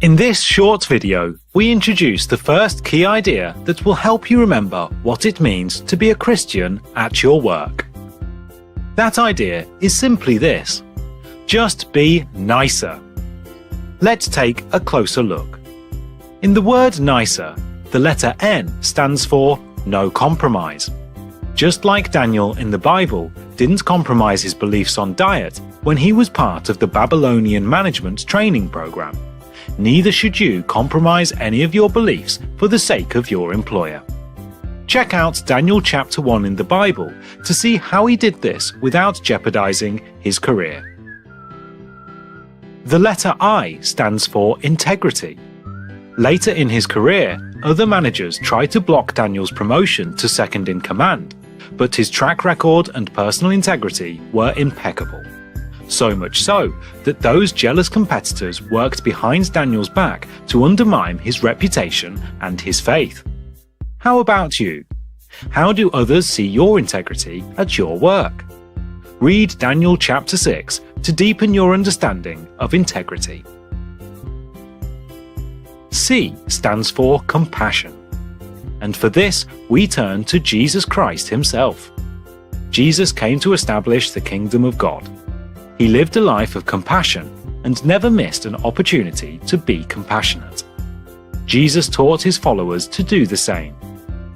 In this short video, we introduce the first key idea that will help you remember what it means to be a Christian at your work. That idea is simply this: just be nicer. Let's take a closer look. In the word nicer, the letter N stands for no compromise. Just like Daniel in the Bible didn't compromise his beliefs on diet when he was part of the Babylonian management training program, neither should you compromise any of your beliefs for the sake of your employer. Check out Daniel chapter 1 in the Bible to see how he did this without jeopardizing his career. The letter I stands for integrity. Later in his career, other managers tried to block Daniel's promotion to second in command, but his track record and personal integrity were impeccable. So much so that those jealous competitors worked behind Daniel's back to undermine his reputation and his faith. How about you? How do others see your integrity at your work? Read Daniel chapter 6 to deepen your understanding of integrity. C stands for compassion. And for this, we turn to Jesus Christ himself. Jesus came to establish the kingdom of God. He lived a life of compassion and never missed an opportunity to be compassionate. Jesus taught his followers to do the same.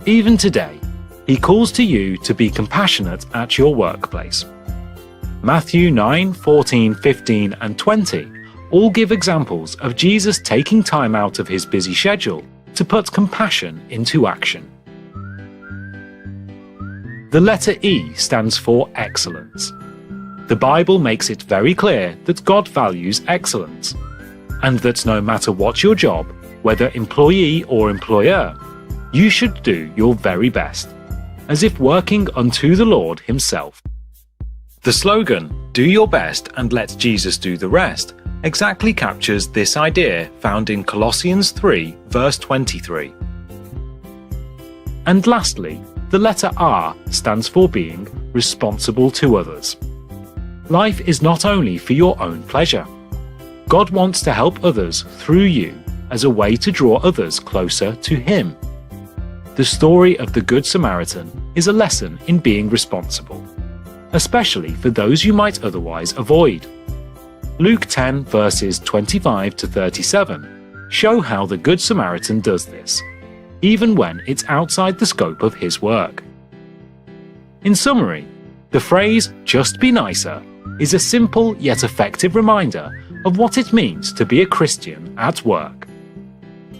Even today, he calls to you to be compassionate at your workplace. Matthew 9, 14, 15 and 20 all give examples of Jesus taking time out of his busy schedule to put compassion into action. The letter E stands for excellence. The Bible makes it very clear that God values excellence, and that no matter what your job, whether employee or employer, you should do your very best, as if working unto the Lord himself. The slogan, "Do your best and let Jesus do the rest," exactly captures this idea found in Colossians 3, verse 23. And lastly, the letter R stands for being responsible to others. Life is not only for your own pleasure. God wants to help others through you as a way to draw others closer to Him. The story of the Good Samaritan is a lesson in being responsible, especially for those you might otherwise avoid. Luke 10 verses 25 to 37 show how the Good Samaritan does this, even when it's outside the scope of his work. In summary, the phrase "just be nicer" is a simple yet effective reminder of what it means to be a Christian at work.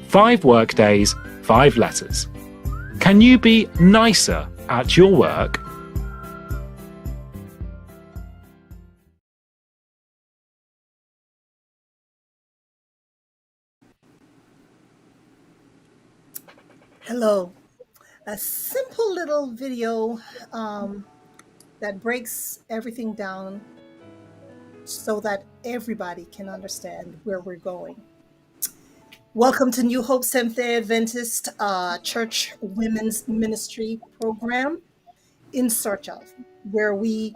5 work days, 5 letters. Can you be nicer at your work? Hello. A simple little video that breaks everything down so that everybody can understand where we're going. Welcome to New Hope Seventh-day Adventist Church Women's Ministry Program, In Search Of, where we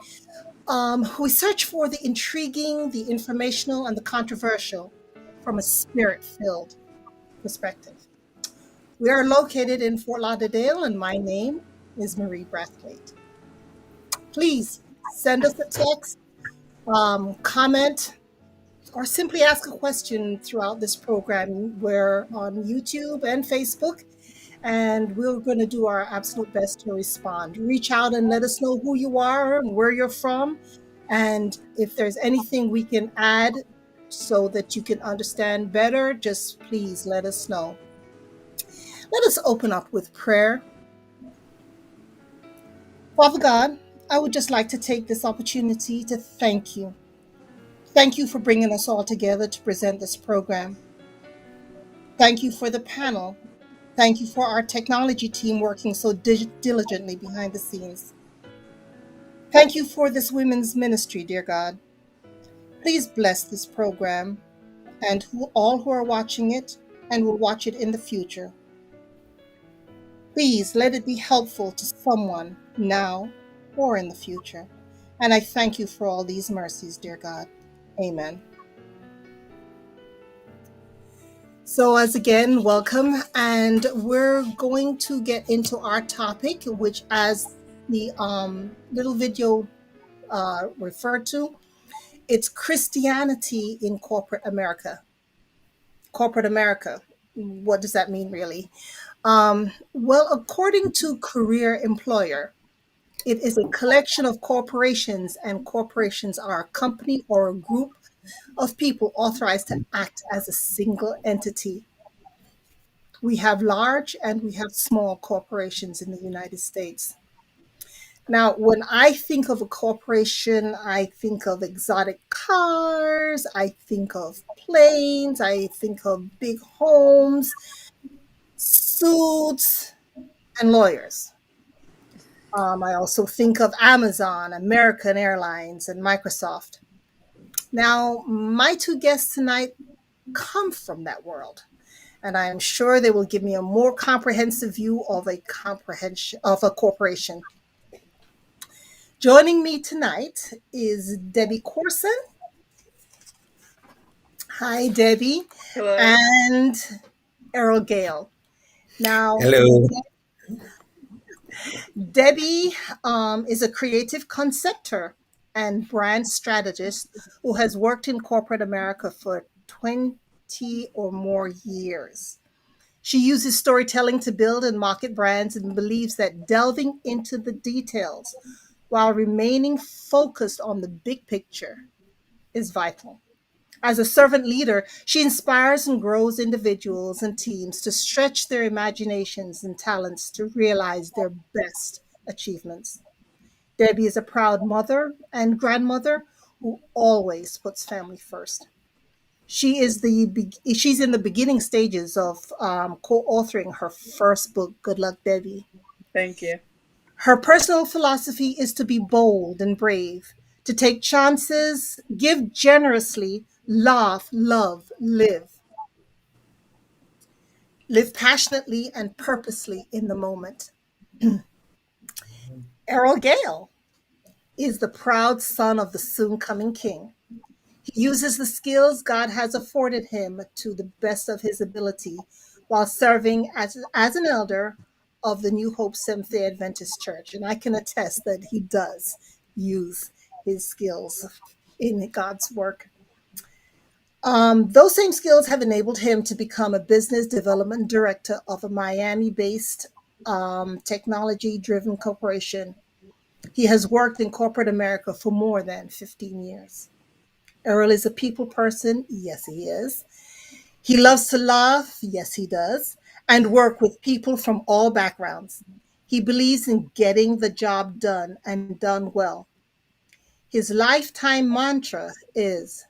search for the intriguing, the informational, and the controversial from a spirit-filled perspective. We are located in Fort Lauderdale, and my name is Marie Brathwaite. Please send us a text, comment, or simply ask a question throughout this program. We're on YouTube and Facebook, and we're going to do our absolute best to respond. Reach out and let us know who you are and where you're from, and if there's anything we can add so that you can understand better, just please let us know. Let us open up with prayer. Father God, I would just like to take this opportunity to thank you. Thank you for bringing us all together to present this program. Thank you for the panel. Thank you for our technology team working so diligently behind the scenes. Thank you for this women's ministry, dear God. Please bless this program and all who are watching it and will watch it in the future. Please let it be helpful to someone now or in the future. And I thank you for all these mercies, dear God. Amen. So, as again, welcome, and we're going to get into our topic, which, as the little video referred to, it's Christianity in corporate America. Corporate America. What does that mean, really? Well, according to Career Employer, it is a collection of corporations, and corporations are a company or a group of people authorized to act as a single entity. We have large and we have small corporations in the United States. Now, when I think of a corporation, I think of exotic cars, I think of planes, I think of big homes, suits, and lawyers. I also think of Amazon, American Airlines, and Microsoft. Now, my two guests tonight come from that world, and I am sure they will give me a more comprehensive view of a comprehension of a corporation. Joining me tonight is Debbie Corson. Hi, Debbie, Hello. and Errol Gayle. Now, Hello. Debbie is a creative conceptor and brand strategist who has worked in corporate America for 20 or more years. She uses storytelling to build and market brands and believes that delving into the details while remaining focused on the big picture is vital. As a servant leader, she inspires and grows individuals and teams to stretch their imaginations and talents to realize their best achievements. Debbie is a proud mother and grandmother who always puts family first. She's in the beginning stages of co-authoring her first book. Good luck, Debbie. Thank you. Her personal philosophy is to be bold and brave, to take chances, give generously, laugh, love, live. Live passionately and purposely in the moment. Errol Gale is the proud son of the soon coming king. He uses the skills God has afforded him to the best of his ability while serving as an elder of the New Hope Seventh day Adventist Church. And I can attest that he does use his skills in God's work. Those same skills have enabled him to become a business development director of a Miami based technology driven corporation. He has worked in corporate America for more than 15 years. Earl is a people person. Yes, he is. He loves to laugh. Yes, he does. And work with people from all backgrounds. He believes in getting the job done and done well. His lifetime mantra is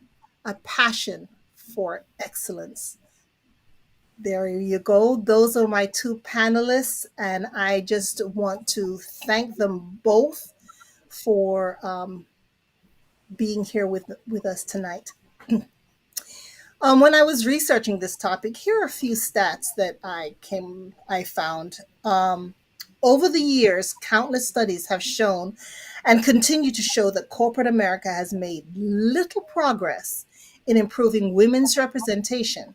a passion for excellence. There you go. Those are my two panelists, and I just want to thank them both for being here with us tonight. When I was researching this topic, here are a few stats that I found. Over the years, countless studies have shown and continue to show that corporate America has made little progress in improving women's representation.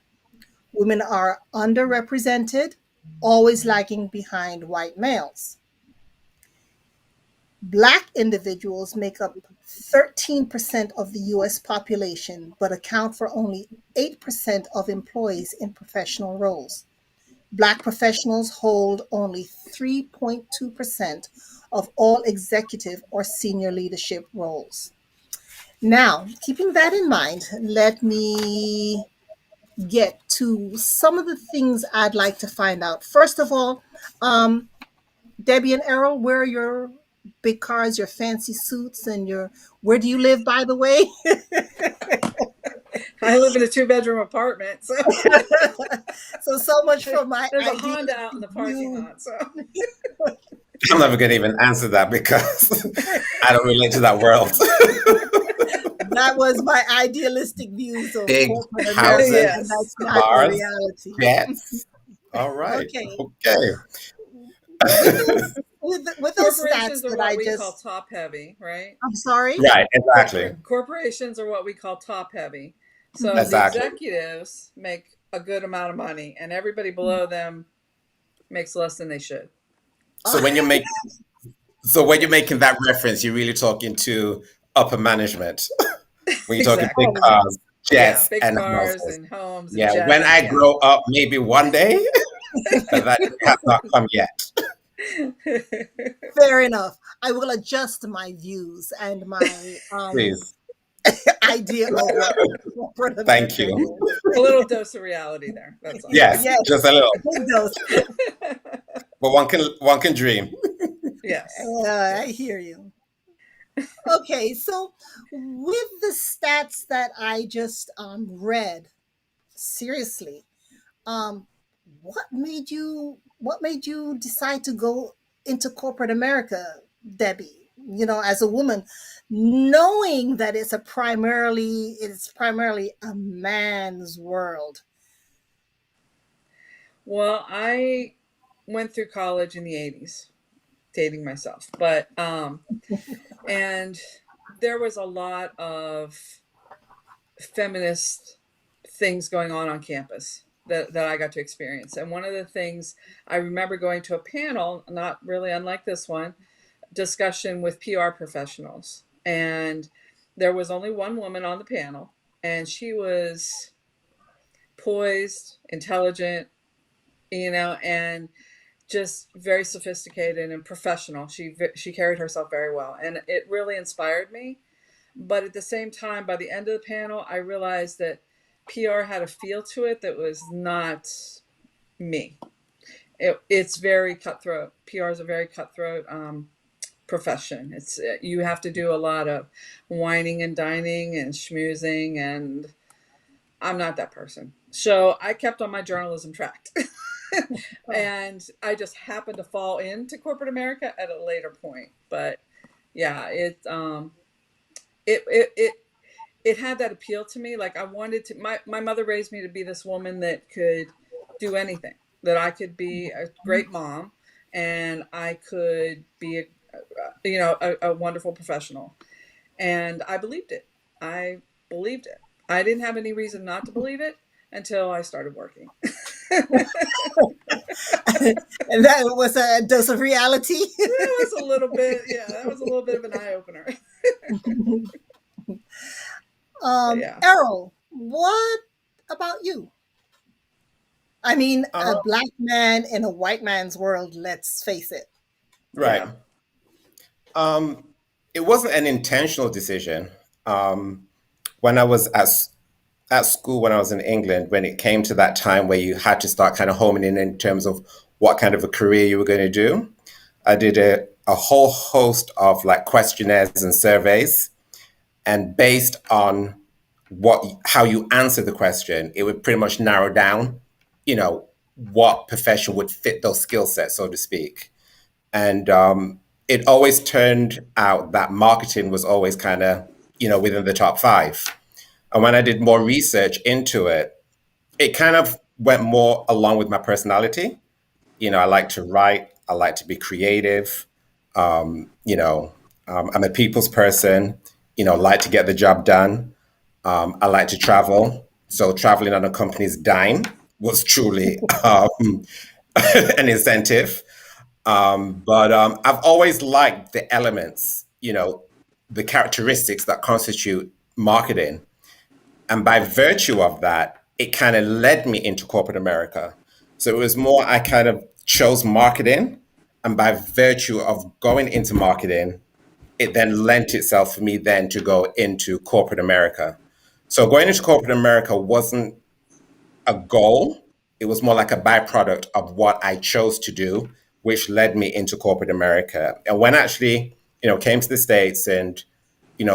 Women are underrepresented, always lagging behind white males. Black individuals make up 13% of the US population, but account for only 8% of employees in professional roles. Black professionals hold only 3.2% of all executive or senior leadership roles. Now, keeping that in mind, let me get to some of the things I'd like to find out. First of all, um, Debbie and Errol, where are your big cars, your fancy suits, and where do you live, by the way? I live in a 2-bedroom apartment, so So much for my there's a ideas Honda out in the parking view. lot. So I'm never going to even answer that because I don't relate to that world. That was my idealistic views of Big corporate America, houses, and yes, that's not the cars, reality. jets. All right. Okay, Okay. with those with those stats corporations are that what I we call just, top heavy, right? I'm sorry. Right. Exactly. Corporations are what we call top heavy. So Mhm. the Exactly. executives make a good amount of money, and everybody below them makes less than they should. So when you're making that reference, you're really talking to upper management. When you're talking big Exactly. cars, Yeah, jets, big and cars houses. and homes and Yeah, jets. when I Yeah. grow up, maybe one day, but that has not come yet. Fair enough. I will adjust my views and my Please. idea of what corporate Thank America you. is. A little dose of reality there. That's all. Yes, Yes, just a little. big dose. But one can dream. Yes. I hear you. Okay, so with the stats that I just read, seriously, um, what made you decide to go into corporate America, Debbie? You know, as a woman, knowing that it's primarily a man's world. Well, I went through college in the 80s, dating myself, but and there was a lot of feminist things going on campus that I got to experience. And one of the things I remember going to a panel, not really unlike this one, discussion with PR professionals. And there was only one woman on the panel, and she was poised, intelligent, and just very sophisticated and professional. She carried herself very well, and it really inspired me. But at the same time, by the end of the panel, I realized that PR had a feel to it that was not me. It's very cutthroat. PR is a very cutthroat profession. You have to do a lot of whining and dining and schmoozing, and I'm not that person. So I kept on my journalism track. And I just happened to fall into corporate America at a later point. But yeah, it had that appeal to me. Like I wanted to. My mother raised me to be this woman that could do anything. That I could be a great mom, and I could be a wonderful professional. And I believed it. I believed it. I didn't have any reason not to believe it until I started working. And that was a dose of reality. That was a little bit, yeah, that was a little bit of an eye opener. Yeah. Errol, what about you? I mean, a Uh, black man in a white man's world, let's face it. right. Yeah. It wasn't an intentional decision. Um, when I was at school, when I was in England, when it came to that time where you had to start kind of homing in terms of what kind of a career you were going to do, I did a whole host of like questionnaires and surveys, and based on how you answer the question, it would pretty much narrow down, you know, what profession would fit those skill sets, so to speak. And it always turned out that marketing was always kind of, within the top five. And when I did more research into it, it kind of went more along with my personality. I like to write, I like to be creative. I'm a people's person, like to get the job done. I like to travel. So traveling on a company's dime was truly an incentive. But I've always liked the elements, the characteristics that constitute marketing. And by virtue of that, it kind of led me into corporate America. So it was more, I kind of chose marketing. And by virtue of going into marketing, it then lent itself for me then to go into corporate America. So going into corporate America wasn't a goal. It was more like a byproduct of what I chose to do, which led me into corporate America. And when I actually, came to the States and,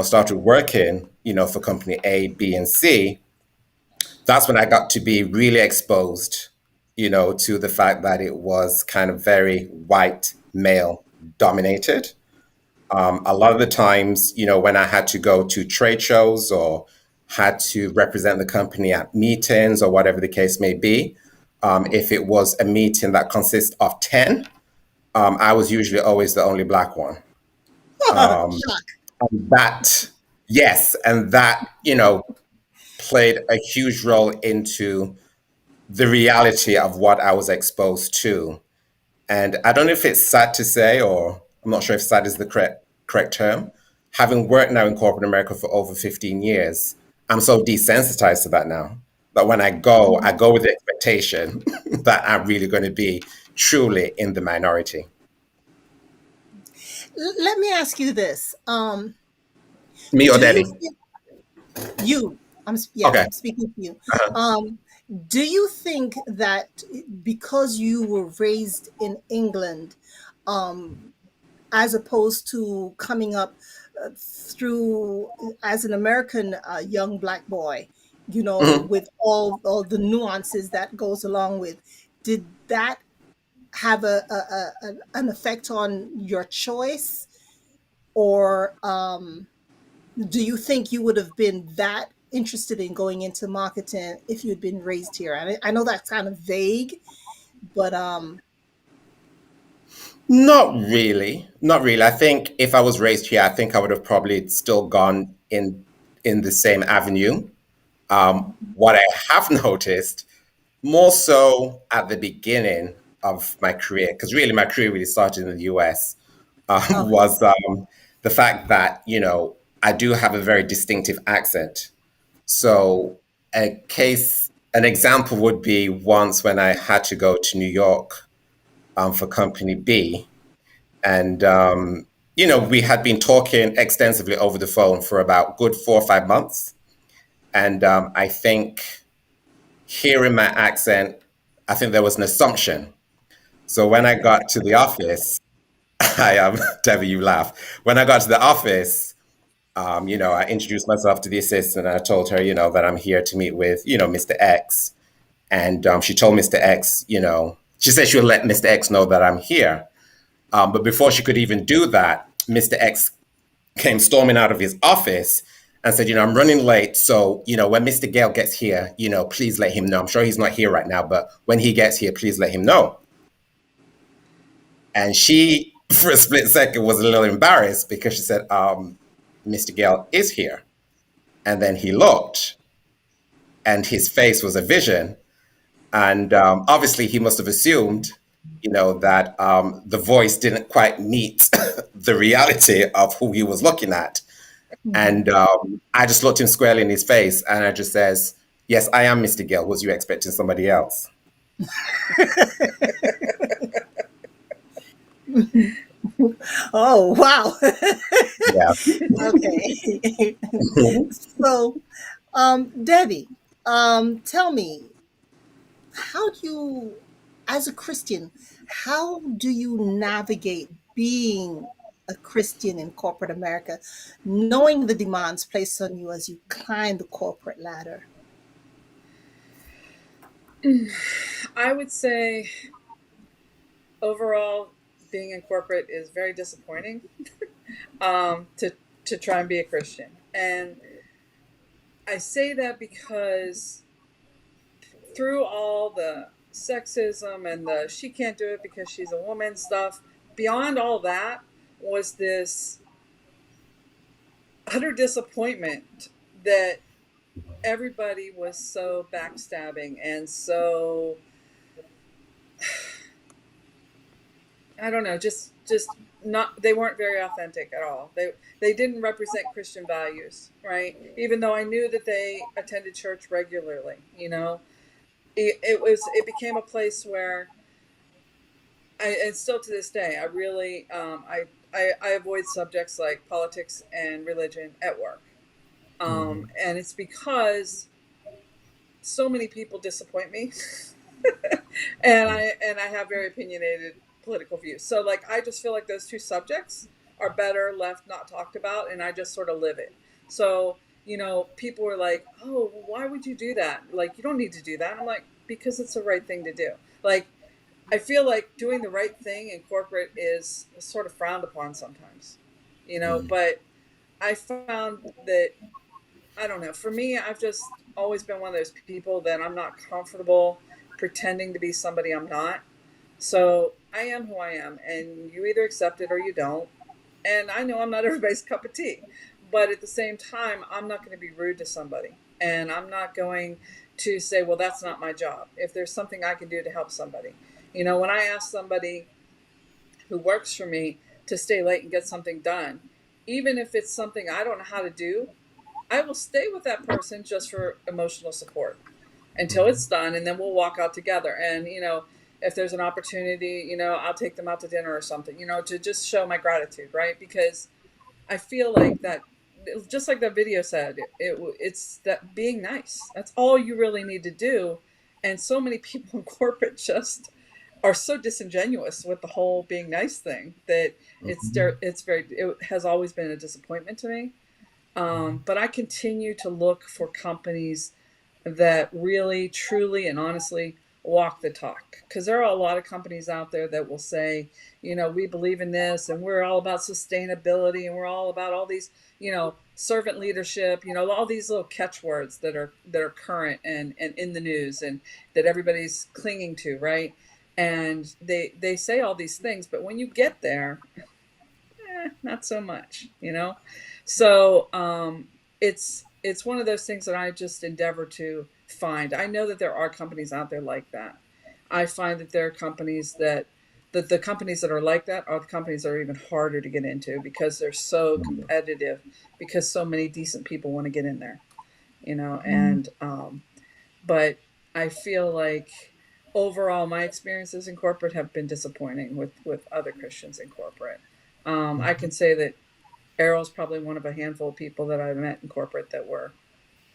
started working, for company A, B, and C, that's when I got to be really exposed, to the fact that it was kind of very white male dominated. A lot of the times, when I had to go to trade shows or had to represent the company at meetings or whatever the case may be, if it was a meeting that consists of 10, I was usually always the only black one. Um, Shock. and that, yes, and that, played a huge role into the reality of what I was exposed to. And I don't know if it's sad to say, or I'm not sure if sad is the correct term. Having worked now in corporate America for over 15 years, I'm so desensitized to that now. But when I go with the expectation that I'm really going to be truly in the minority. Let me ask you this. Me or Do you Debbie? think you, yes, Okay. I'm speaking to you. Uh-huh. Do you think that because you were raised in England, um, as opposed to coming up through as an American young black boy, Mhm. with all the nuances that goes along with, did that have an effect on your choice, or do you think you would have been that interested in going into marketing if you had been raised here? I know that's kind of vague, but Not really. Not really. I think if I was raised here, I think I would have probably still gone in the same avenue. What I have noticed more so at the beginning of my career, because really my career really started in the US, okay. was the fact that, I do have a very distinctive accent. So an example would be once when I had to go to New York for Company B. And, we had been talking extensively over the phone for about good 4 or 5 months. And I think hearing my accent, I think there was an assumption. So when I got to the office, I am, Debbie, you laugh. When I got to the office, I introduced myself to the assistant and I told her, that I'm here to meet with, Mr. X. And she told Mr. X, she said she'll let Mr. X know that I'm here. But before she could even do that, Mr. X came storming out of his office and said, I'm running late. So, when Mr. Gale gets here, please let him know. I'm sure he's not here right now, but when he gets here, please let him know. And she, for a split second, was a little embarrassed because she said, Mr. Gale is here. And then he looked and his face was a vision. And obviously, he must have assumed, that the voice didn't quite meet the reality of who he was looking at. Mhm. And I just looked him squarely in his face and I just says, yes, I am Mr. Gill. Was you expecting somebody else? Oh, wow. Yeah. Okay. So, Debbie, tell me, how do you, as a Christian, how do you navigate being a Christian in corporate America, knowing the demands placed on you as you climb the corporate ladder? I would say overall, being in corporate is very disappointing to try and be a Christian. And I say that because through all the sexism and the she can't do it because she's a woman stuff, beyond all that was this utter disappointment that everybody was so backstabbing and so I don't know, just not they weren't very authentic at all. They didn't represent Christian values, right? Even though I knew that they attended church regularly, it became a place where and still to this day, I really I avoid subjects like politics and religion at work, and it's because so many people disappoint me, and I have very opinionated political views. So like I just feel like those two subjects are better left not talked about, and I just sort of live it. So people were like, "Oh, well, why would you do that? Like you don't need to do that." I'm like, because it's the right thing to do. Like I feel like doing the right thing in corporate is sort of frowned upon sometimes, but I found that, I don't know, for me, I've just always been one of those people that I'm not comfortable pretending to be somebody I'm not. So I am who I am, and you either accept it or you don't. And I know I'm not everybody's cup of tea, but at the same time, I'm not going to be rude to somebody, and I'm not going to say, well, that's not my job. If there's something I can do to help somebody, when I ask somebody who works for me to stay late and get something done, even if it's something I don't know how to do, I will stay with that person just for emotional support until it's done, and then we'll walk out together. And if there's an opportunity, I'll take them out to dinner or something, to just show my gratitude, right? Because I feel like that, just like that video said, it's that being nice. That's all you really need to do. And so many people in corporate just are so disingenuous with the whole being nice thing that it has always been a disappointment to me. But I continue to look for companies that really, truly, and honestly walk the talk. Because there are a lot of companies out there that will say, we believe in this, and we're all about sustainability, and we're all about all these, servant leadership, all these little catchwords that are current and in the news, and that everybody's clinging to, right? And they say all these things, but when you get there, not so much, So it's one of those things that I just endeavor to find. I know that there are companies out there like that. I find that there are companies that the companies that are like that are the companies that are even harder to get into because they're so competitive, because so many decent people want to get in there, and but I feel like overall my experiences in corporate have been disappointing with other Christians in corporate. I can say that Errol's probably one of a handful of people that I've met in corporate that were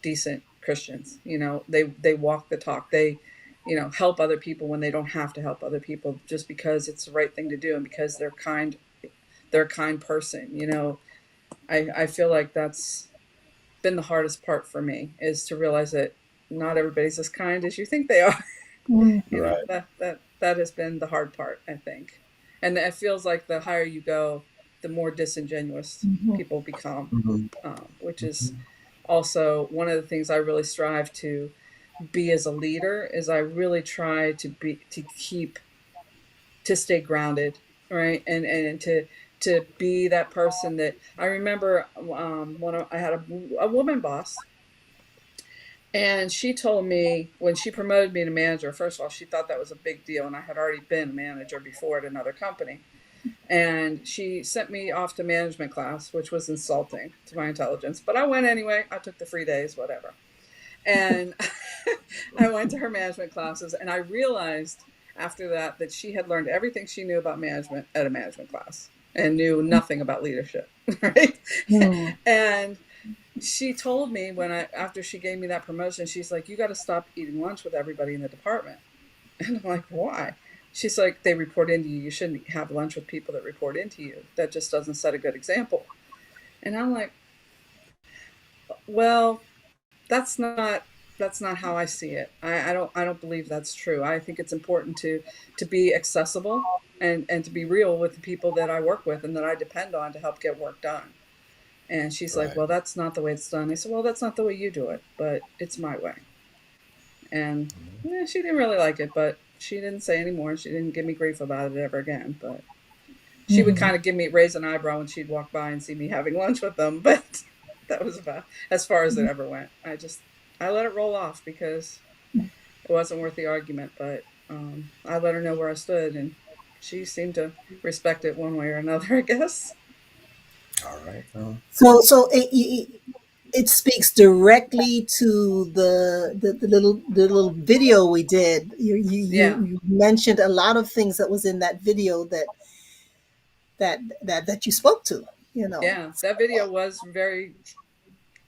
decent Christians. They walk the talk. They, help other people when they don't have to help other people just because it's the right thing to do and because they're kind. They're a kind person. I feel like that's been the hardest part for me, is to realize that not everybody's as kind as you think they are. Right. That has been the hard part, I think. And it feels like the higher you go, the more disingenuous people become, which is also one of the things I really strive to be as a leader. Is I really try to stay grounded, right, and to be that person that I remember. I had a woman boss, and she told me when she promoted me to manager. First of all, she thought that was a big deal, and I had already been a manager before at another company. And she sent me off to management class, which was insulting to my intelligence. But I went anyway. I took the free days, whatever. And I went to her management classes, and I realized after that she had learned everything she knew about management at a management class and knew nothing about leadership, right? And she told me after she gave me that promotion, she's like, you got to stop eating lunch with everybody in the department. And I'm like, why? She's like, they report into you. You shouldn't have lunch with people that report into you. That just doesn't set a good example. And I'm like, well, that's not how I see it. I don't believe that's true. I think it's important to be accessible and to be real with the people that I work with and that I depend on to help get work done. And she's like, well, that's not the way it's done. I said, well, that's not the way you do it, but it's my way. And she didn't really like it, but she didn't say anymore. She didn't give me grief about it ever again. But she would kind of raise an eyebrow when she'd walk by and see me having lunch with them. But that was about as far as it ever went. I let it roll off because it wasn't worth the argument. But I let her know where I stood, and she seemed to respect it one way or another, I guess. All right. So it speaks directly to the little video we did. You mentioned a lot of things that was in that video that you spoke to. Yeah, that video was very,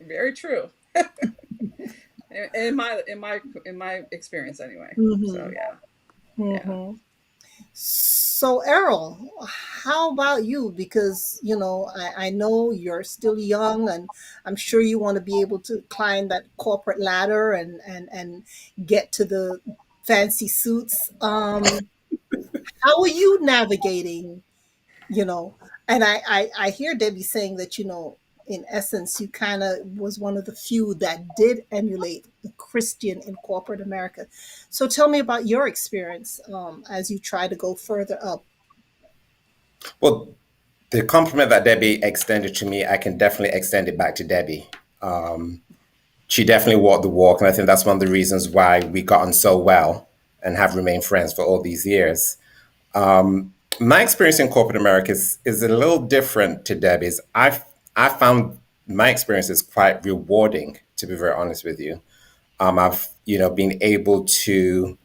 very true. in my experience anyway. So yeah. So Errol, how about you? Because I know you're still young, and I'm sure you want to be able to climb that corporate ladder and get to the fancy suits. How are you navigating? You know, and I hear Debbie saying that in essence you kind of was one of the few that did emulate the Christian in corporate America. So tell me about your experience as you try to go further up. Well, the compliment that Debbie extended to me, I can definitely extend it back to Debbie. Um, She definitely walked the walk, and I think that's one of the reasons why we got on so well and have remained friends for all these years. My experience in corporate America is a little different to Debbie's. I found my experiences quite rewarding, to be very honest with you. I've been able to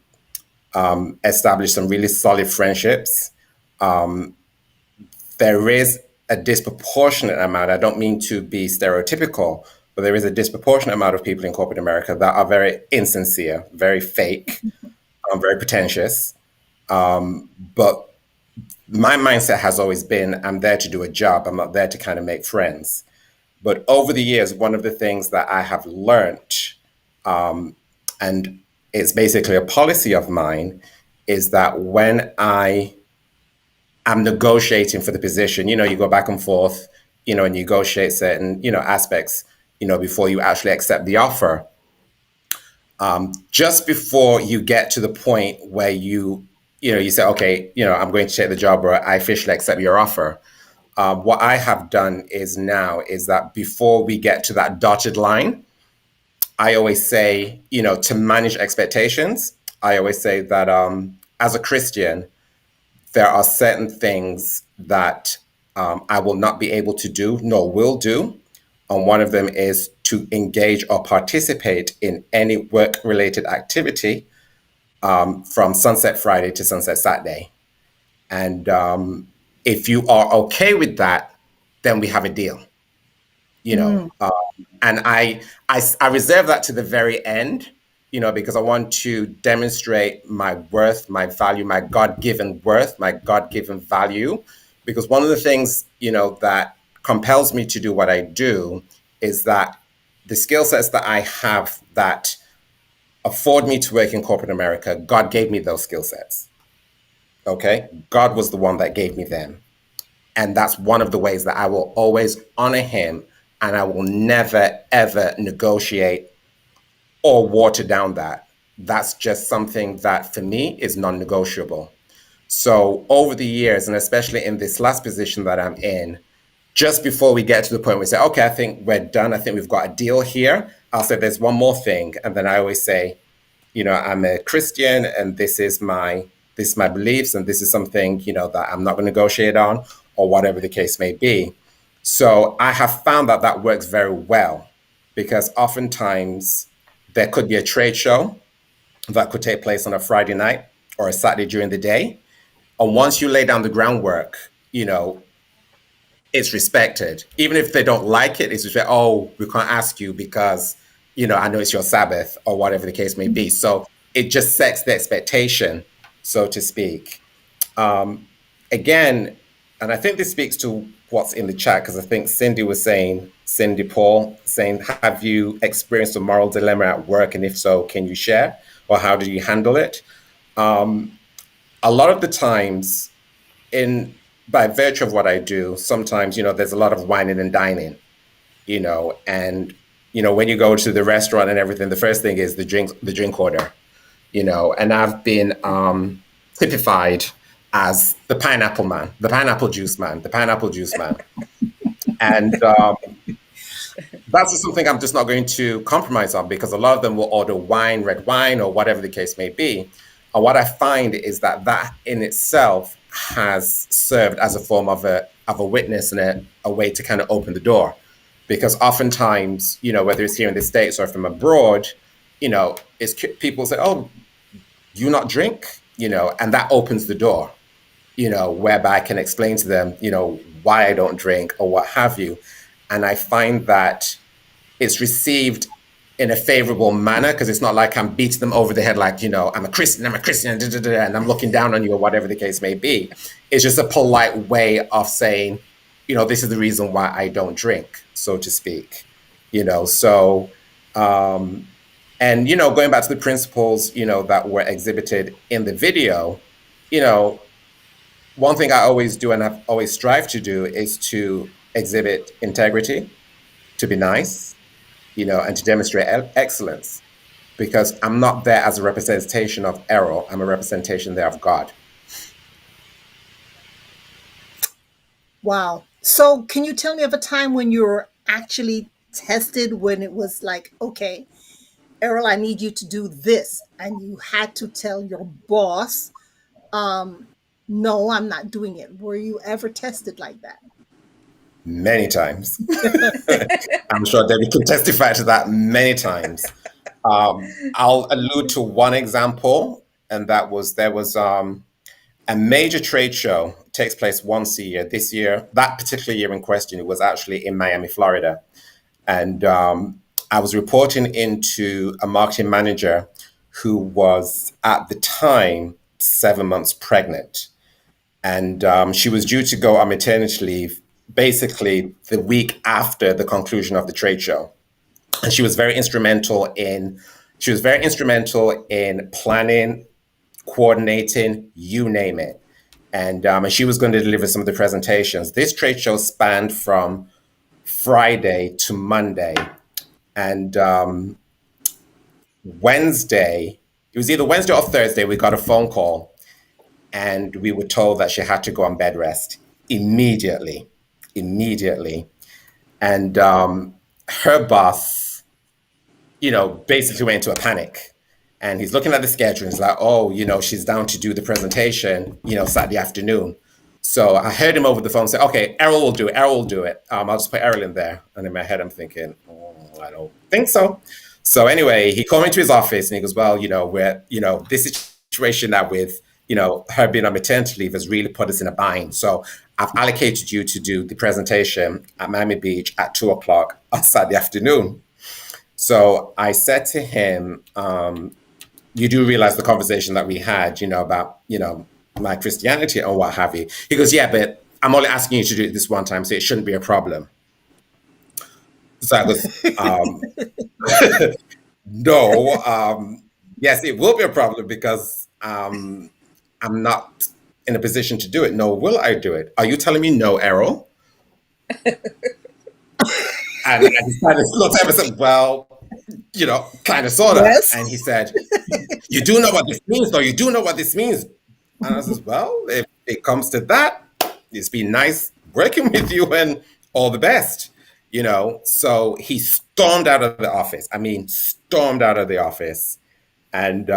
establish some really solid friendships. There is a disproportionate amount. I don't mean to be stereotypical, but there is a disproportionate amount of people in corporate America that are very insincere, very fake, very pretentious. But my mindset has always been I'm there to do a job. I'm not there to kind of make friends. But over the years, one of the things that I have learned, and it's basically a policy of mine, is that when I am negotiating for the position, you go back and forth, and negotiate certain, aspects, before you actually accept the offer. Just before you get to the point where you say, okay, I'm going to take the job or I officially accept your offer. What I have done is that before we get to that dotted line, I always say, to manage expectations, I always say that as a Christian, there are certain things that I will not be able to do, nor will do. And one of them is to engage or participate in any work related activity from Sunset Friday to Sunset Saturday. And if you are okay with that, then we have a deal. And I reserve that to the very end, because I want to demonstrate my worth, my value, my God-given worth, my God-given value. Because one of the things, that compels me to do what I do is that the skill sets that I have that afford me to work in corporate America, God gave me those skill sets. Okay? God was the one that gave me them. And that's one of the ways that I will always honor him, and I will never, ever negotiate or water down that. That's just something that for me is non-negotiable. So over the years, and especially in this last position that I'm in, just before we get to the point where we say, okay, I think we're done. I think we've got a deal here. I'll say there's one more thing. And then I always say, I'm a Christian and this is my beliefs, and this is something, that I'm not going to negotiate on, or whatever the case may be. So I have found that that works very well, because oftentimes there could be a trade show that could take place on a Friday night or a Saturday during the day. And once you lay down the groundwork, it's respected. Even if they don't like it, it's just, oh, we can't ask you because, I know it's your Sabbath, or whatever the case may be. So it just sets the expectation, so to speak. Again, and I think this speaks to what's in the chat, because I think Cindy Paul saying, have you experienced a moral dilemma at work? And if so, can you share? Or how do you handle it? A lot of the times, by virtue of what I do, sometimes, there's a lot of whining and dining, and, when you go to the restaurant and everything, the first thing is the drink order, and I've been typified as the pineapple man, the pineapple juice man, the pineapple juice man. And that's just something I'm just not going to compromise on, because a lot of them will order wine, red wine, or whatever the case may be. And what I find is that in itself has served as a form of a witness and a way to kind of open the door. Because oftentimes, whether it's here in the States or from abroad, it's people say, oh, you not drink, and that opens the door, whereby I can explain to them, why I don't drink or what have you. And I find that it's received in a favorable manner, because it's not like I'm beating them over the head like, I'm a Christian, and I'm looking down on you, or whatever the case may be. It's just a polite way of saying, this is the reason why I don't drink, so to speak. So, and, going back to the principles, that were exhibited in the video, one thing I always do and I've always strived to do is to exhibit integrity, to be nice, and to demonstrate excellence, because I'm not there as a representation of Errol. I'm a representation there of God. Wow. So can you tell me of a time when you were actually tested when it was like, okay, Errol, I need you to do this, and you had to tell your boss, um, no, I'm not doing it. Were you ever tested like Many times. that? I'm sure Debbie can testify to that many times. I'll allude to one example, and that was there was a major trade show takes place once a year. This year, that particular year in question, it was actually in Miami, Florida. And I was reporting into a marketing manager who was at the time 7 months pregnant. And she was due to go on maternity leave basically the week after the conclusion of the trade show. And she was very instrumental in planning, coordinating, you name it. And she was going to deliver some of the presentations. This trade show spanned from Friday to Monday. And Wednesday, it was either Wednesday or Thursday, we got a phone call and we were told that she had to go on bed rest immediately. Immediately. And her boss, basically went into a panic. And he's looking at the schedule and he's like, oh, she's down to do the presentation, Saturday afternoon. So I heard him over the phone say, okay, Errol will do it. Errol will do it. I'll just put Errol in there. And in my head, I'm thinking, I don't think so. So anyway, he called me to his office and he goes, well, this situation that with, her being on maternity leave has really put us in a bind. So I've allocated you to do the presentation at Miami Beach at 2:00 on Saturday afternoon. So I said to him, you do realize the conversation that we had, about, my Christianity and what have you. He goes, yeah, but I'm only asking you to do it this one time, so it shouldn't be a problem. So I goes, no, yes, it will be a problem because I'm not in a position to do it. No, will I do it? Are you telling me no, Errol? And he kind of looked at me and said, well, kind of, sort of. Yes. And he said, you do know what this means, though. You do know what this means. And I says, well, if it comes to that, it's been nice working with you and all the best, So he stormed out of the office. I mean, stormed out of the office. And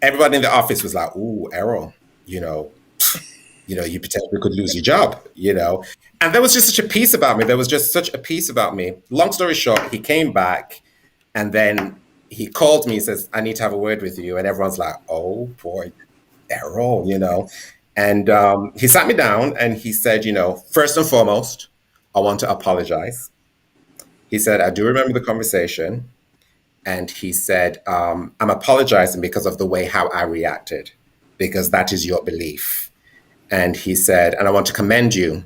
everybody in the office was like, ooh, Errol, you potentially could lose your job, And there was just such a peace about me. There was just such a peace about me. Long story short, he came back and then he called me, he says, I need to have a word with you. And everyone's like, oh, boy, Errol, And he sat me down and he said, first and foremost, I want to apologize. He said, I do remember the conversation. And he said, I'm apologizing because of the way how I reacted, because that is your belief. And he said, and I want to commend you,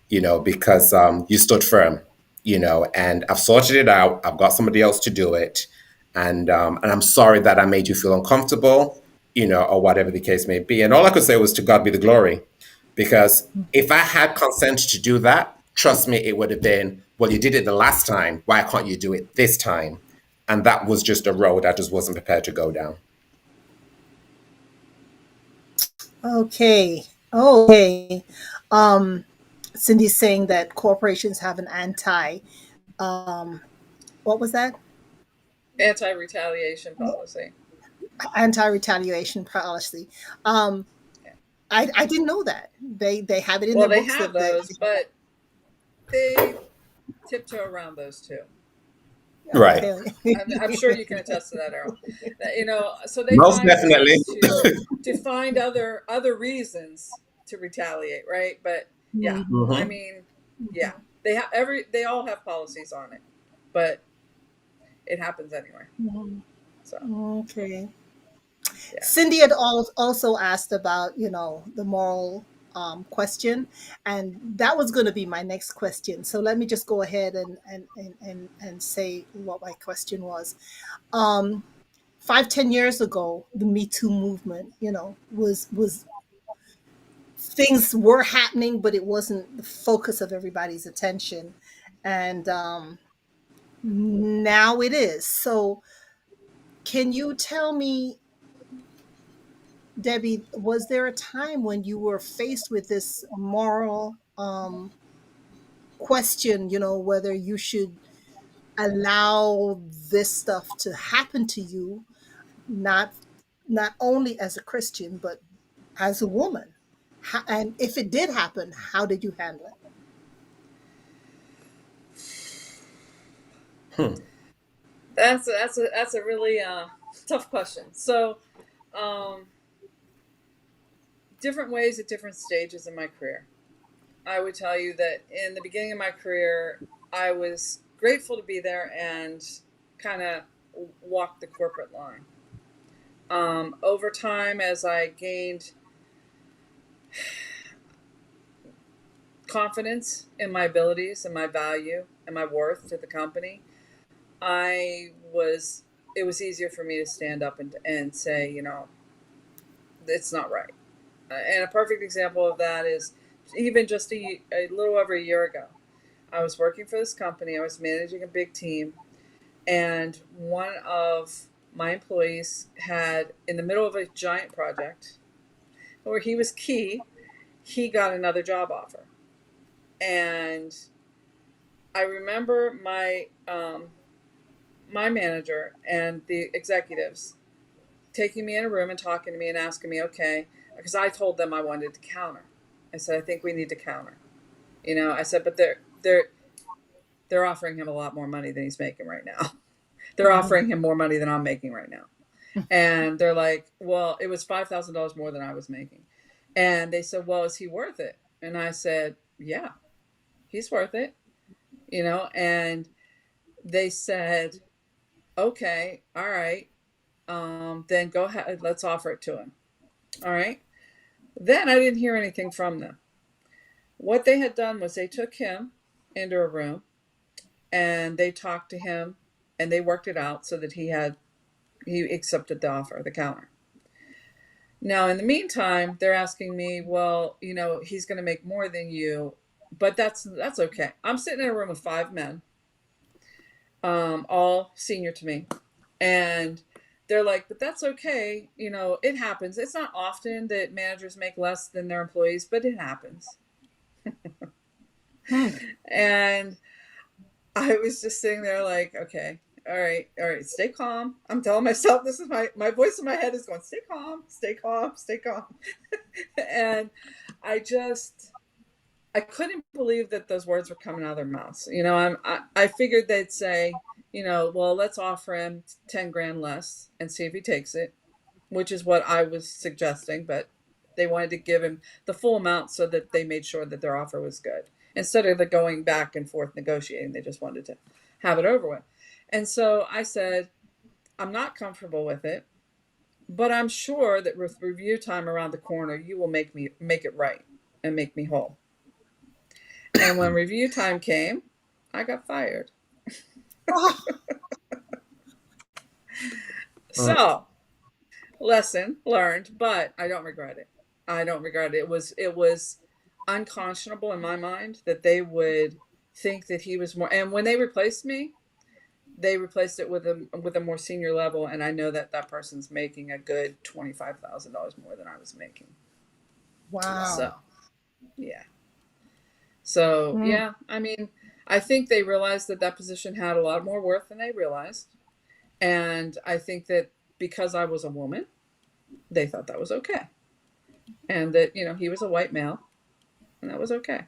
because you stood firm, and I've sorted it out. I've got somebody else to do it. And I'm sorry that I made you feel uncomfortable, or whatever the case may be. And all I could say was to God be the glory, because if I had consented to do that, trust me, it would have been, well, you did it the last time. Why can't you do it this time? And that was just a road I just wasn't prepared to go down. Okay. Cindy's saying that corporations have an what was that? Anti-retaliation policy. Anti-retaliation policy. I didn't know that. They have it in Well, their they books. have those, but they tiptoe around those too. Right. I'm sure you can attest to that, Errol. So they Most find definitely ways to find other reasons to retaliate, right? But yeah, Mhm. I mean, yeah, they all have policies on it, but it happens anyway. So Okay. yeah. Cindy had also asked about, the moral question, and that was going to be my next question. So let me just go ahead and say what my question was. 5-10 years ago, the Me Too movement, was things were happening, but it wasn't the focus of everybody's attention, and now it is. So, can you tell me, Debbie, was there a time when you were faced with this moral question, whether you should allow this stuff to happen to you, not not only as a Christian, but as a woman? And if it did happen, how did you handle it? That's a really tough question. So, um, different ways at different stages in my career. I would tell you that in the beginning of my career, I was grateful to be there and kind of walk the corporate line. Over time, as I gained confidence in my abilities and my value and my worth to the company, I was it was easier for me to stand up and say, it's not right. And a perfect example of that is even just a little over a year ago. I was working for this company. I was managing a big team, and one of my employees had, in the middle of a giant project where he was key, he got another job offer. And I remember my manager and the executives taking me in a room and talking to me and asking me, okay, because I told them I wanted to counter. I said, I think we need to counter. I said, but they're offering him a lot more money than he's making right now. They're offering him more money than I'm making right now. And they're like, well, it was $5,000 more than I was making. And they said, well, is he worth it? And I said, yeah, he's worth it. And they said, okay, all right, then go ahead, let's offer it to him. All right. Then I didn't hear anything from them. What they had done was they took him into a room and they talked to him and they worked it out so that he accepted the offer, the counter. Now, in the meantime, they're asking me, well, he's going to make more than you, but that's okay. I'm sitting in a room with 5 men, all senior to me, and they're like, but that's okay. It happens. It's not often that managers make less than their employees, but it happens. And I was just sitting there like, okay, all right, stay calm. I'm telling myself, this is my voice in my head is going, stay calm, stay calm, stay calm. And I couldn't believe that those words were coming out of their mouths. I figured they'd say, well, let's offer him 10 grand less and see if he takes it, which is what I was suggesting, but they wanted to give him the full amount so that they made sure that their offer was good. Instead of the going back and forth negotiating, they just wanted to have it over with. And so I said, I'm not comfortable with it, but I'm sure that with review time around the corner, you will make it right and make me whole. And when review time came, I got fired. So, lesson learned, but I don't regret it. It was unconscionable in my mind that they would think that he was more. And when they replaced me, they replaced it with a more senior level, and I know that person's making a good $25,000 more than I was making. Wow. So, yeah. So, yeah, I mean, I think they realized that position had a lot more worth than they realized. And I think that because I was a woman, they thought that was okay. And that, he was a white male, and that was okay.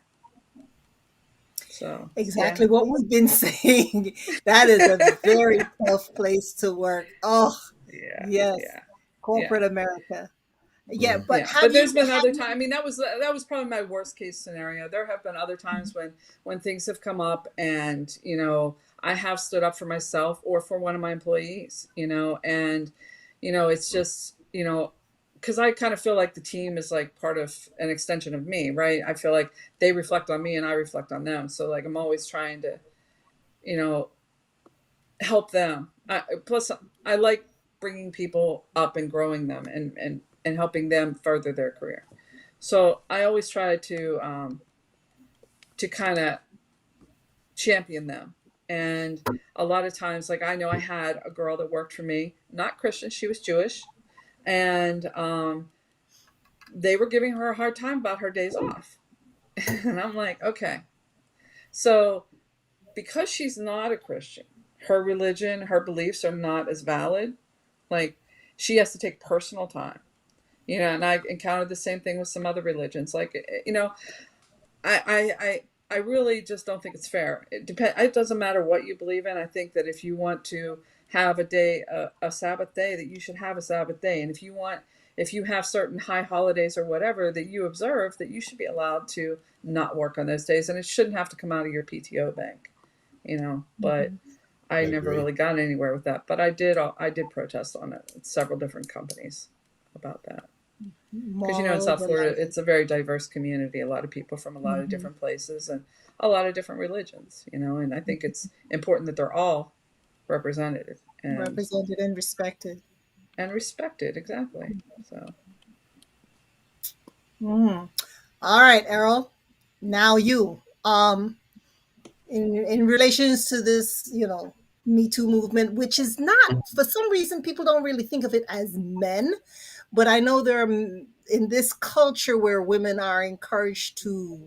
So exactly what we've been saying. That is a very tough place to work. Oh, yes. Corporate America. Yeah, but there's been other times. I mean, that was probably my worst case scenario. There have been other times when things have come up, and I have stood up for myself or for one of my employees. And it's just because I kind of feel like the team is like part of an extension of me, right? I feel like they reflect on me and I reflect on them. So like I'm always trying to help them. Plus, I like bringing people up and growing them and helping them further their career. So I always try to kind of champion them. And a lot of times, like I know I had a girl that worked for me, not Christian, she was Jewish, and they were giving her a hard time about her days off. And I'm like, okay. So because she's not a Christian, her religion, her beliefs are not as valid. Like, she has to take personal time, and I encountered the same thing with some other religions. Like, I really just don't think it's fair. It doesn't matter what you believe in. I think that if you want to have a day, a Sabbath day, that you should have a Sabbath day. And if you have certain high holidays or whatever that you observe, that you should be allowed to not work on those days, and it shouldn't have to come out of your PTO bank, But I never agree. really got anywhere with that. But I did protest on it at several different companies about that. Because in South Florida, it's a very diverse community. A lot of people from a lot of different places and a lot of different religions. And I think it's important that they're all represented and respected. And respected, exactly. So. All right, Errol. Now you. In relations to this, Me Too movement, which is not, for some reason, people don't really think of it as men. But I know there are, in this culture where women are encouraged to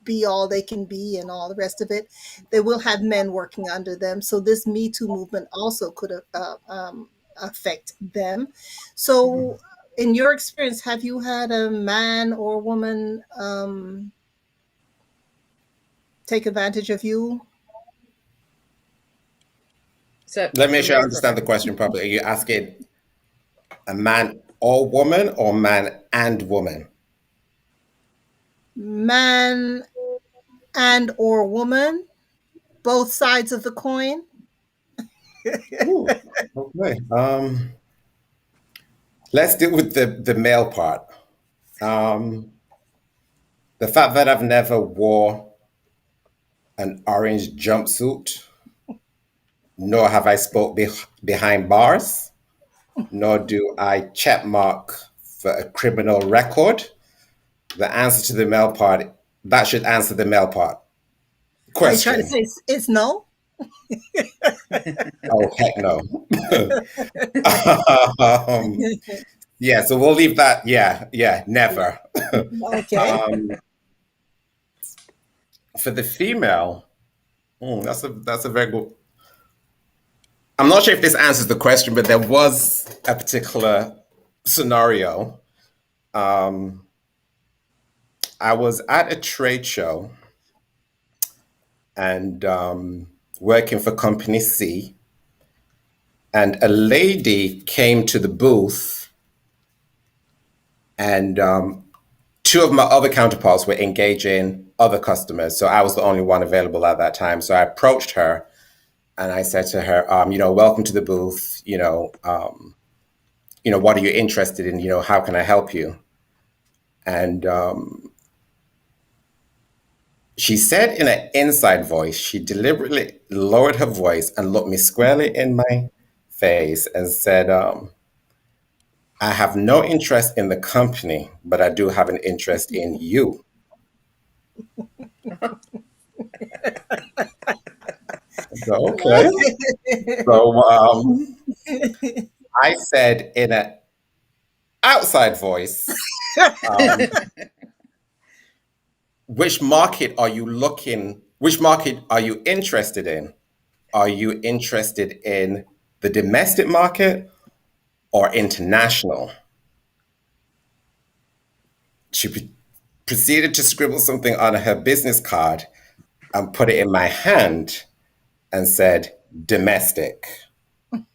be all they can be and all the rest of it, they will have men working under them. So this Me Too movement also could affect them. So in your experience, have you had a man or woman take advantage of you? Let me make sure I understand the question properly. Are you asking a man or woman, or man and woman? Man and or woman, both sides of the coin. Ooh, okay. Let's deal with the male part. The fact that I've never wore an orange jumpsuit, nor have I spoke behind bars, nor do I check mark for a criminal record. The answer to the male part, that should answer the male part. Question. Are you trying to say it's no? Oh, heck no. Yeah, so we'll leave that. Yeah, never. Okay. For the female, that's a very good. I'm not sure if this answers the question, but there was a particular scenario. I was at a trade show and working for Company C, and a lady came to the booth, and two of my other counterparts were engaging other customers. So I was the only one available at that time. So I approached her and I said to her, welcome to the booth. What are you interested in? How can I help you? And she said in an inside voice, she deliberately lowered her voice and looked me squarely in my face and said, I have no interest in the company, but I do have an interest in you. So, okay. So I said in an outside voice, which market are you interested in? Are you interested in the domestic market or international? She proceeded to scribble something on her business card and put it in my hand and said, domestic. And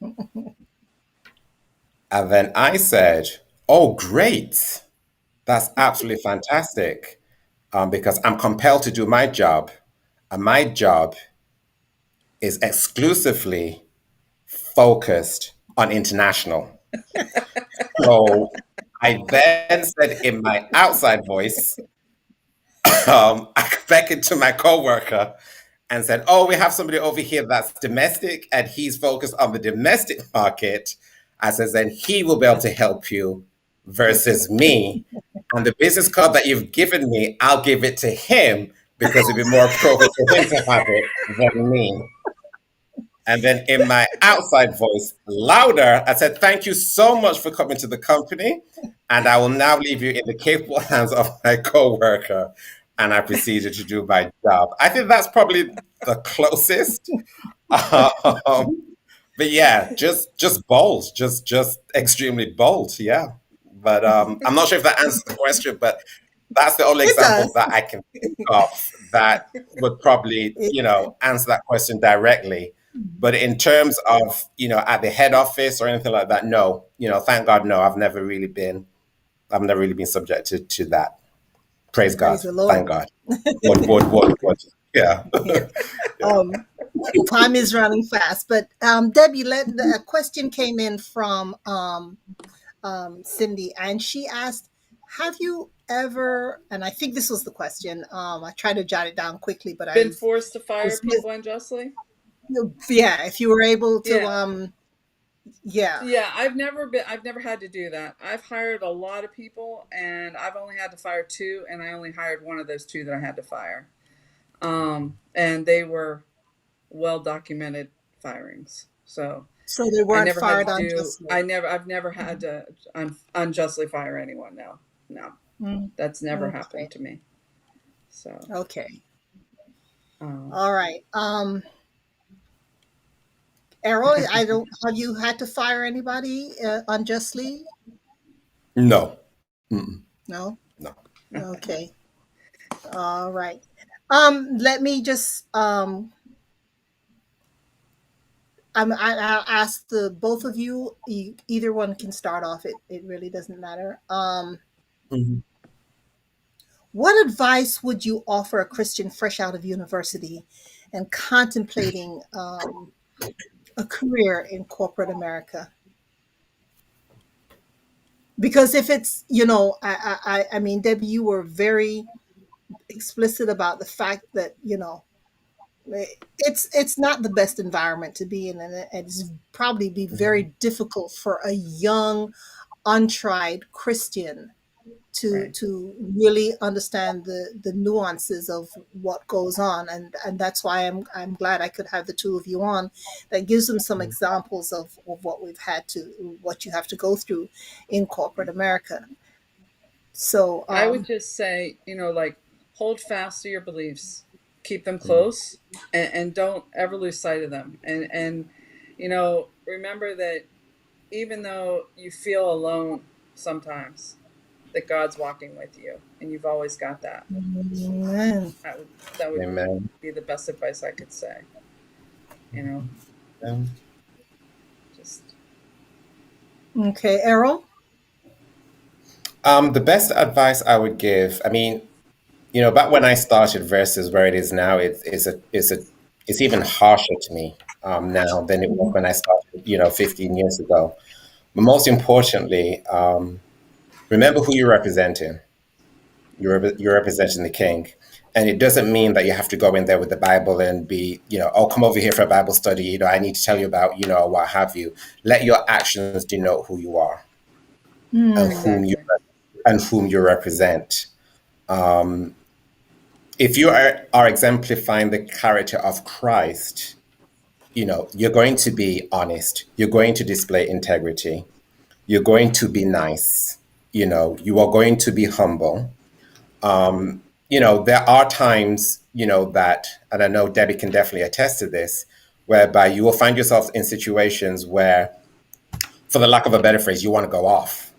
then I said, oh, great. That's absolutely fantastic. Because I'm compelled to do my job. And my job is exclusively focused on international. So I then said in my outside voice, I beckoned to my coworker and said, oh, we have somebody over here that's domestic and he's focused on the domestic market. I said, then he will be able to help you versus me. And the business card that you've given me, I'll give it to him because it'd be more appropriate for him to have it than me. And then in my outside voice, louder, I said, thank you so much for coming to the company. And I will now leave you in the capable hands of my coworker. and I proceeded to do my job. I think that's probably the closest. Um, but yeah, just bold, just extremely bold. Yeah. But I'm not sure if that answers the question, but that's the only It example does. that I can think of that would probably, It, answer that question directly. But in terms of, at the head office or anything like that, no, thank God, no, I've never really been subjected to that. Praise praise God. the Lord. Thank God. What? Yeah. Yeah. Yeah. Um, time is running fast, but Debbie, a question came in from Cindy, and she asked, "Have you ever?" And I think this was the question. I tried to jot it down quickly, but Been forced to I fire was people unjustly? yeah. If you were able to, Yeah. yeah. Yeah, I've never had to do that. I've hired a lot of people and I've only had to fire two, and I only hired one of those two that I had to fire. And they were well documented firings. So So they I weren't never had fired to do, unjustly. I've never had to unjustly fire anyone. No, no, Mm, that's never okay. happened to me. So, Okay. um, All right. Errol, I don't. Have you had to fire anybody unjustly? No. Mm-mm. No. No. Okay. All right. Let me just I'll ask the both of you. Either one can start off. It really doesn't matter. Mhm. What advice would you offer a Christian fresh out of university and contemplating a career in corporate America? Because if it's, I mean, Debbie, you were very explicit about the fact that, it's not the best environment to be in, and it's probably be very Mhm. difficult for a young, untried Christian to right. really understand the nuances of what goes on, and that's why I'm glad I could have the two of you on. That gives them some examples of what you have to go through in corporate America. So I would just say, like, hold fast to your beliefs, keep them Mhm. close, and don't ever lose sight of them. And remember that even though you feel alone sometimes, that God's walking with you, and you've always got that. amen. That would Amen. be the best advice I could say. You know, Um, just Okay, Errol. the best advice I would give, I mean, back when I started versus where it is now, it's even harsher to me now than it was when I started, 15 years ago. But most importantly, remember who you're representing. You're representing the King, and it doesn't mean that you have to go in there with the Bible and be, oh, come over here for a Bible study. I need to tell you about, what have you. Let your actions denote who you are and Hmm. exactly whom you represent. Um, if you are exemplifying the character of Christ, you're going to be honest. You're going to display integrity. You're going to be nice. You are going to be humble. There are times, that, and I know Debbie can definitely attest to this, whereby you will find yourself in situations where, for the lack of a better phrase, you want to go off.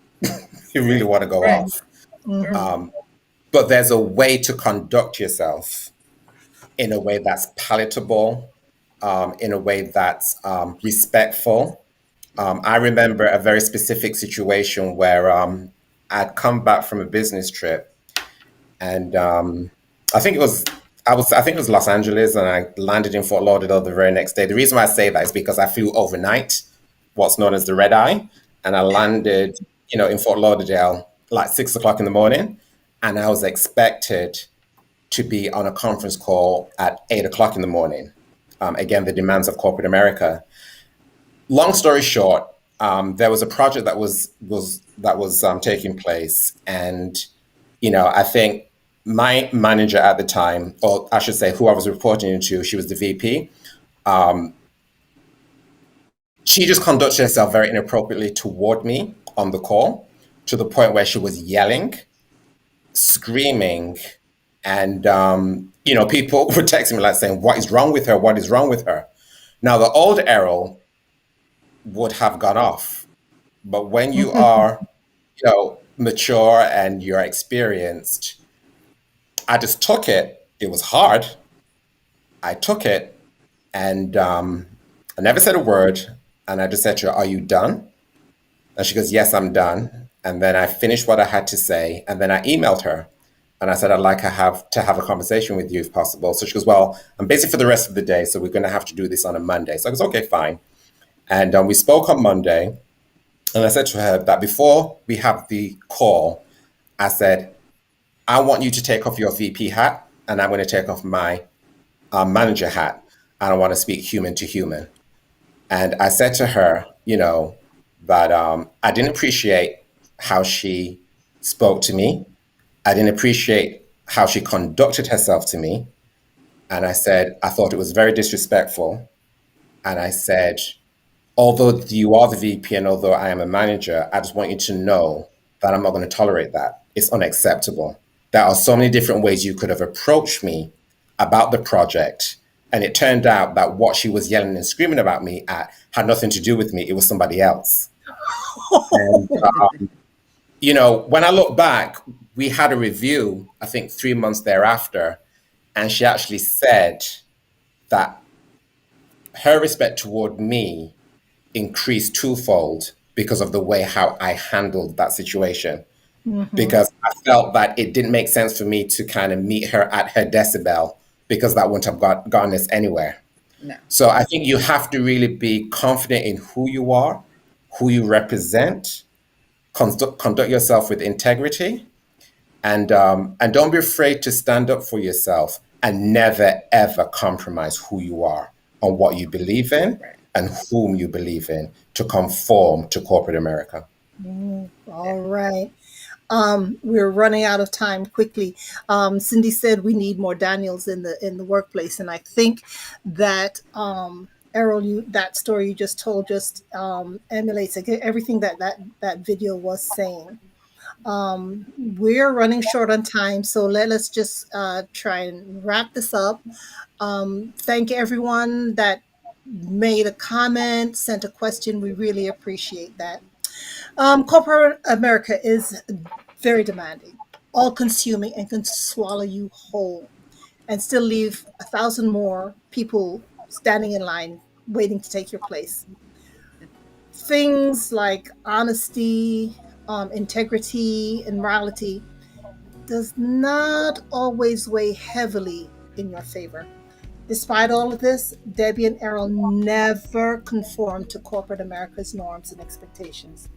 You really want to go right. off. Sure. Hmm. But there's a way to conduct yourself in a way that's palatable, in a way that's respectful. I remember a very specific situation where I'd come back from a business trip, and I think it was I think it was Los Angeles, and I landed in Fort Lauderdale the very next day. The reason why I say that is because I flew overnight, what's known as the red eye, and I landed, in Fort Lauderdale like 6 o'clock in the morning, and I was expected to be on a conference call at 8 o'clock in the morning. Again, the demands of corporate America. Long story short, there was a project that was taking place, and I think my manager at the time, or I should say, who I was reporting to, she was the VP. She just conducted herself very inappropriately toward me on the call, to the point where she was yelling, screaming, And, people were texting me like saying, what is wrong with her? What is wrong with her? Now, the old Errol would have gone off. But when you are, mature and you're experienced, I just took it. It was hard. I took it and I never said a word. And I just said to her, are you done? And she goes, yes, I'm done. And then I finished what I had to say. And then I emailed her. And I said, I'd like to have a conversation with you if possible. So she goes, well, I'm busy for the rest of the day, so we're going to have to do this on a Monday. So I goes, okay, fine. And we spoke on Monday. And I said to her that before we have the call, I said, I want you to take off your VP hat and I'm going to take off my manager hat. And I want to speak human to human. And I said to her, that I didn't appreciate how she spoke to me. I didn't appreciate how she conducted herself to me. And I said, I thought it was very disrespectful. And I said, although you are the VP and although I am a manager, I just want you to know that I'm not going to tolerate that. It's unacceptable. There are so many different ways you could have approached me about the project. And it turned out that what she was yelling and screaming about me at had nothing to do with me. It was somebody else. And, when I look back, we had a review, I think 3 months thereafter, and she actually said that her respect toward me increased twofold because of the way how I handled that situation. Because I felt that it didn't make sense for me to kind of meet her at her decibel because that wouldn't have gotten us anywhere. No. So I think you have to really be confident in who you are, who you represent, conduct yourself with integrity, and don't be afraid to stand up for yourself and never, ever compromise who you are on what you believe in and whom you believe in to conform to corporate America. All right. We're running out of time quickly. Cindy said we need more Daniels in the workplace, and I think that Errol, that story you just told just emulates everything that video was saying. We're running short on time, so let's just try and wrap this up. Thank everyone that made a comment, sent a question. We really appreciate that. Corporate America is very demanding, all consuming, and can swallow you whole and still leave 1,000 more people standing in line waiting to take your place. Things like honesty, integrity, and morality does not always weigh heavily in your favor. Despite all of this, Debbie and Errol never conformed to corporate America's norms and expectations,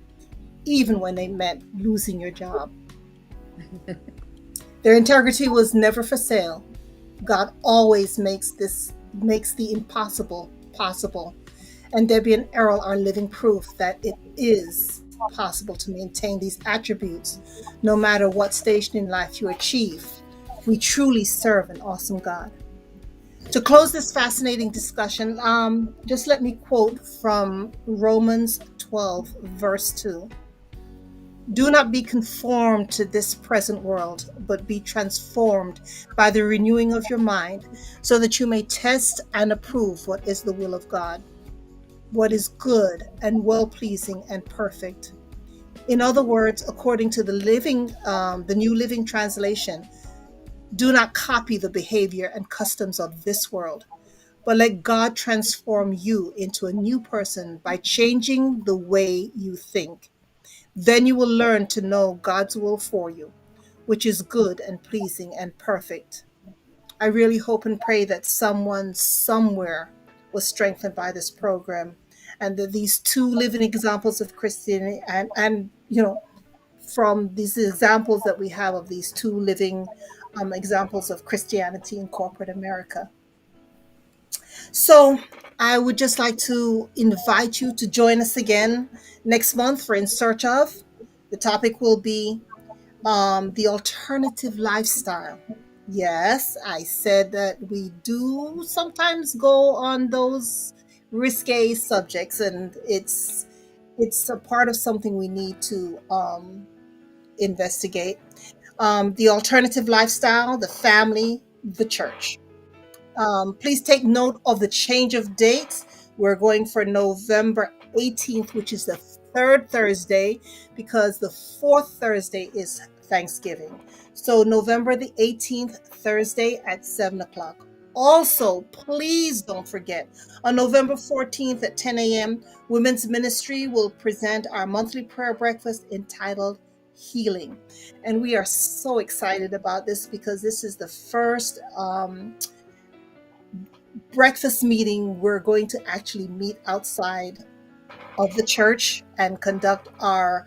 even when they meant losing your job. Their integrity was never for sale. God always makes the impossible possible. And Debbie and Errol are living proof that it is possible to maintain these attributes no matter what station in life you achieve. We truly serve an awesome God. To close this fascinating discussion, just let me quote from Romans 12, verse 2. Do not be conformed to this present world, but be transformed by the renewing of your mind, so that you may test and approve what is the will of God, what is good and well-pleasing and perfect. In other words, according to the New Living Translation, do not copy the behavior and customs of this world, but let God transform you into a new person by changing the way you think. Then you will learn to know God's will for you, which is good and pleasing and perfect. I really hope and pray that someone somewhere was strengthened by this program, and that these two living examples of Christianity and from these examples that we have of these two living examples of Christianity in corporate America. So I would just like to invite you to join us again next month for In Search Of. The topic will be the alternative lifestyle. Yes, I said that we do sometimes go on those risque subjects, and it's a part of something we need to investigate. the alternative lifestyle, the family, the church. Please take note of the change of dates. We're going for November 18th, which is the third Thursday, because the fourth Thursday is Thanksgiving. So November the 18th, Thursday at 7 o'clock. Also, please don't forget, on November 14th at 10 a.m., Women's Ministry will present our monthly prayer breakfast entitled Healing. And we are so excited about this because this is the first breakfast meeting. We're going to actually meet outside of the church and conduct our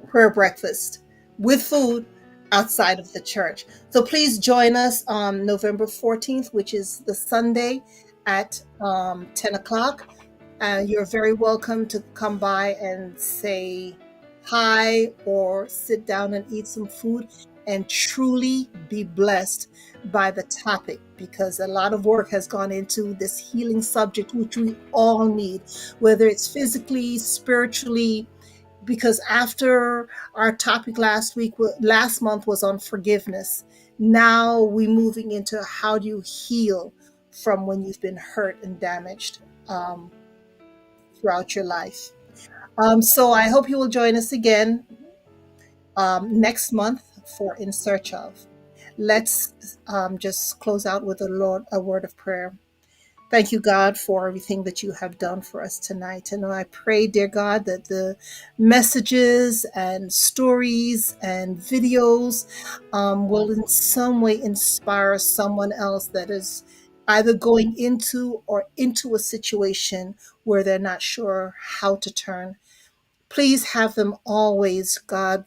prayer breakfast with food outside of the church. So please join us on November 14th, which is the Sunday at 10 o'clock. You're very welcome to come by and say hi or sit down and eat some food and truly be blessed by the topic, because a lot of work has gone into this healing subject, which we all need, whether it's physically, spiritually, because after our topic last month was on forgiveness. Now we're moving into how do you heal from when you've been hurt and damaged throughout your life. So I hope you will join us again next month for In Search Of. Let's just close out with a word of prayer. Thank you, God, for everything that you have done for us tonight. And I pray, dear God, that the messages and stories and videos will in some way inspire someone else that is either going into or into a situation where they're not sure how to turn. Please have them always, God,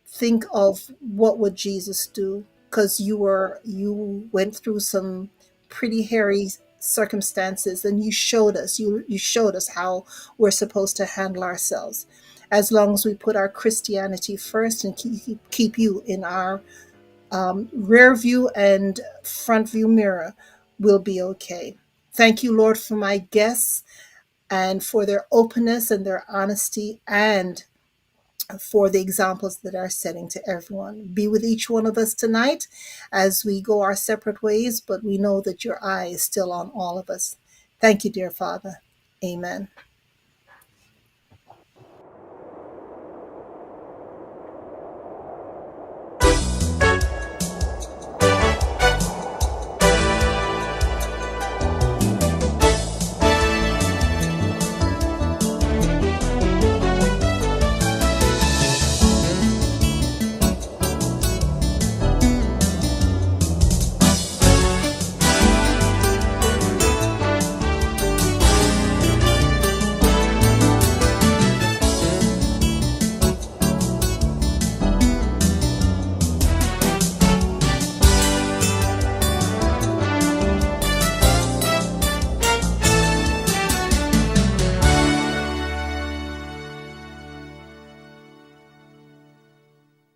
think of what would Jesus do, because you went through some pretty hairy circumstances, and you showed us how we're supposed to handle ourselves. As long as we put our Christianity first and keep you in our rear view and front view mirror, we'll be okay. Thank you, Lord, for my guests and for their openness and their honesty, and for the examples that are setting to everyone. Be with each one of us tonight as we go our separate ways, but we know that your eye is still on all of us. Thank you, dear Father. Amen.